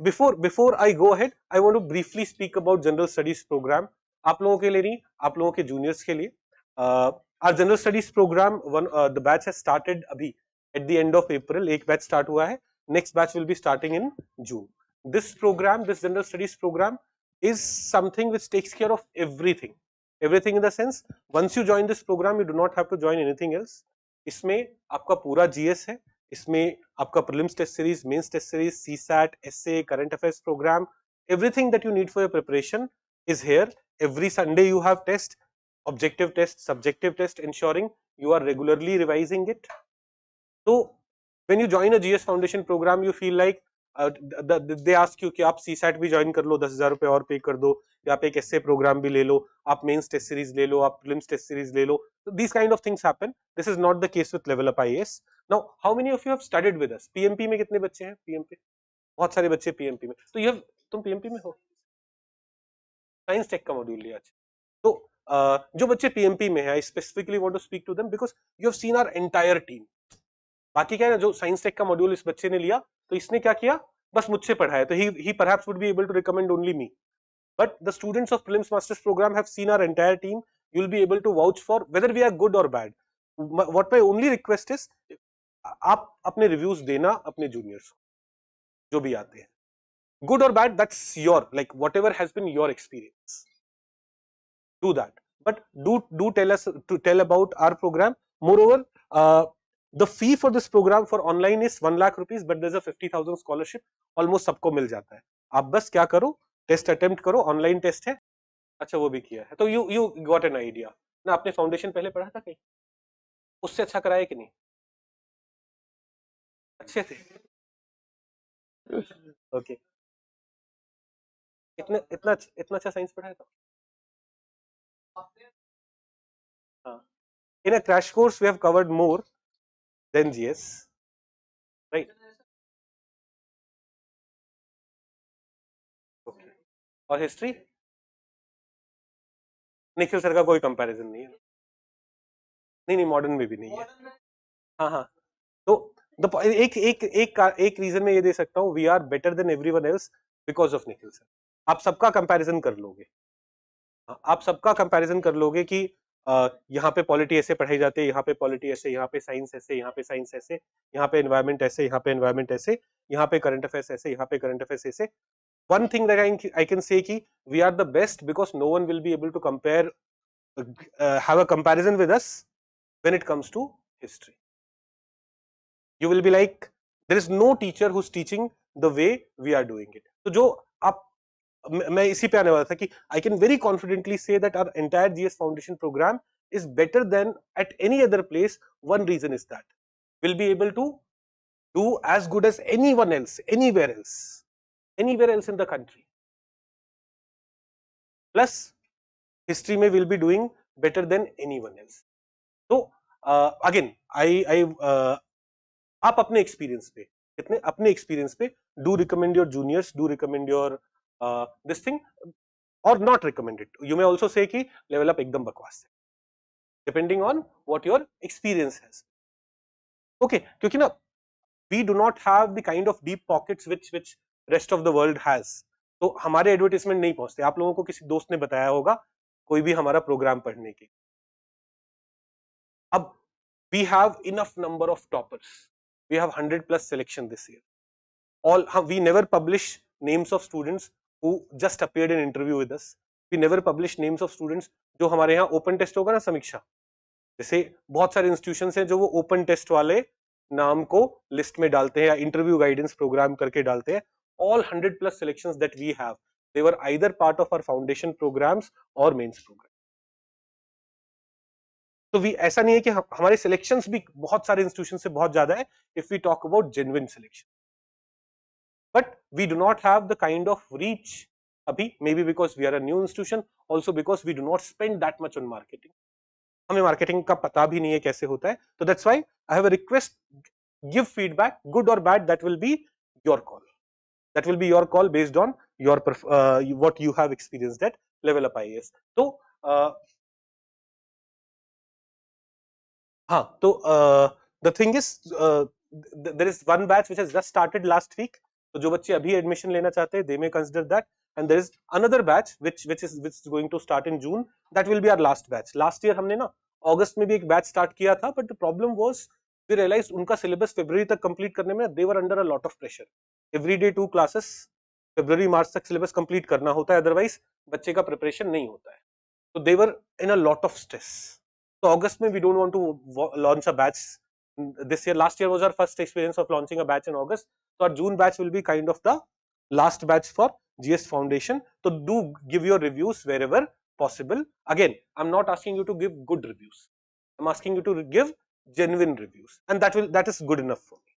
before I go ahead, I want to briefly speak about general studies program. आप लोगों के लिए नहीं, आप लोगों के juniors के लिए. Our general studies program, the batch has started अभी at the end of April. एक batch start हुआ है. Next batch will be starting in June. This program, this general studies program, is something which takes care of everything. Everything in the sense, once you join this program, you do not have to join anything else. इसमें आपका पूरा GS है, इसमें आपका prelims test series, mains test series, CSAT, essay, current affairs program, everything that you need for your preparation is here. Every Sunday you have test, objective test, subjective test, ensuring you are regularly revising it. So when you join a GS Foundation program, you feel like they ask you कि आप CSAT भी join कर लो, 10,000 रुपए और पे कर दो, या आप एक essay प्रोग्राम भी ले लो, आप मेंस टेस्ट सीरीज ले लो, आप प्रीलिम्स टेस्ट सीरीज ले लो. So these kind of things happen. This is not the case with Level Up IAS. Now, how many of you have studied with us? PMP में कितने बच्चे हैं? PMP बहुत सारे बच्चे PMP में. तो ये तुम PMP में हो? साइंस टेक का मॉड्यूल लिया. तो जो बच्चे PMP में है, I specifically want to speak to them because you have seen our entire team. बाकी क्या है ना, जो साइंस टेक का मॉड्यूल इस बच्चे ने लिया, तो इसने क्या किया, बस मुझसे पढ़ाया. तो he perhaps would be able to recommend only me. But the students of prelims masters program have seen our entire team. You will be able to vouch for whether we are good or bad. What my only request is, आप अपने reviews देना अपने juniors को जो भी आते हैं, good or bad, that's your, like whatever has been your experience, do that. But do tell us, to tell about our program. Moreover, the fee for this program for online is 1 lakh rupees, but there's a 50,000 scholarship. Almost सबको मिल जाता है. आप बस क्या करो, test attempt करो, online test है. अच्छा वो भी किया है, तो यू गॉट एन आइडिया ना. आपने फाउंडेशन पहले पढ़ा था कहीं, उससे अच्छा कराया कि नहीं? अच्छे थे. ओके. इतना इतना इतना अच्छा साइंस पढ़ाया था. हाँ. In a crash course we have covered more than GS, right? Okay. और हिस्ट्री निखिल सर का कोई कंपैरिजन नहीं है. नहीं मॉडर्न में भी नहीं है. हाँ हाँ. तो एक रीजन में ये दे सकता हूँ, we are better than everyone else because of Nikhil sir. आप सबका कंपैरिजन कर लोगे, आप सबका कंपैरिजन कर लोगे कि यहाँ पे पॉलिटी ऐसे पढ़ाई जाती है, यहाँ पे पॉलिटी ऐसे, यहाँ पे साइंस ऐसे, यहाँ पे साइंस ऐसे, यहाँ पे एनवायरमेंट ऐसे, यहाँ पे एनवायरमेंट ऐसे, यहाँ पे करंट अफेयर्स ऐसे, यहाँ पे करंट अफेयर्स ऐसे. One thing that I can say कि we are the best because no one will be able to compare, have a comparison with us when it comes to history. You will be like, there is no teacher who's teaching the way we are doing it. तो जो आप, मैं इसी पे आने वाला था कि I can very confidently say that our entire GS Foundation program is better than at any other place. One reason is that we'll be able to do as good as anyone else, anywhere else in the country. Plus, history में will be doing better than anyone else. So again, आप अपने experience पे, कितने अपने experience पे, do recommend your juniors, do recommend your this thing, और not recommend it. You may also say कि level up एकदम बकवास है, depending on what your experience has. Okay, क्योंकि ना we do not have the kind of deep pockets which rest of the world has. तो हमारे advertisement नहीं पहुंचते. आप लोगों को किसी दोस्त ने बताया होगा कोई भी हमारा प्रोग्राम पढ़ने के. अब we have enough number of toppers. We have 100+ selection this year. We never publish names of students who just appeared in interview with us. We never publish names of students जो हमारे यहाँ open test होगा ना समीक्षा, जैसे बहुत सारे institutions हैं जो वो ओपन टेस्ट वाले नाम को लिस्ट में डालते हैं या इंटरव्यू गाइडेंस प्रोग्राम करके डालते हैं. All 100+ selections that we have, they were either part of our foundation programs or mains program. तो वी ऐसा नहीं है कि हमारे सिलेक्शंस भी बहुत सारे इंस्टीट्यूशन से बहुत ज्यादा है if we talk about genuine selection, but we do not have the kind of reach अभी, maybe because we are a new institution, also because we do not spend that much on marketing. हमें marketing का पता भी नहीं है कैसे होता है. तो that's why I have a request, give feedback, good और bad, that will be your call. That will be your call based on your what you have experienced at Level Up IAS. तो हाँ, तो the thing is, there is one batch which has just started last week. तो जो बच्चे अभी admission लेना चाहते हैं, they may consider that, and there is another batch which is going to start in June. That will be our last batch. Last year हमने ना अगस्त में भी एक बैच स्टार्ट किया था, but the problem was we realized उनका syllabus फरवरी तक कंप्लीट करने में they were under a lot of pressure. Every day 2 classes, फरवरी मार्च तक सिलेबस कंप्लीट करना होता है, अदरवाइज बच्चे का प्रिपरेशन नहीं होता है. तो they were in a lot of stress. तो अगस्त में we don't want to launch a batch this year. Last year was our first experience of launching a batch in August, so our June batch will be kind of the last batch for GS Foundation. So do give your reviews wherever possible. Again, I'm not asking you to give good reviews, I'm asking you to give genuine reviews, and that is good enough for me.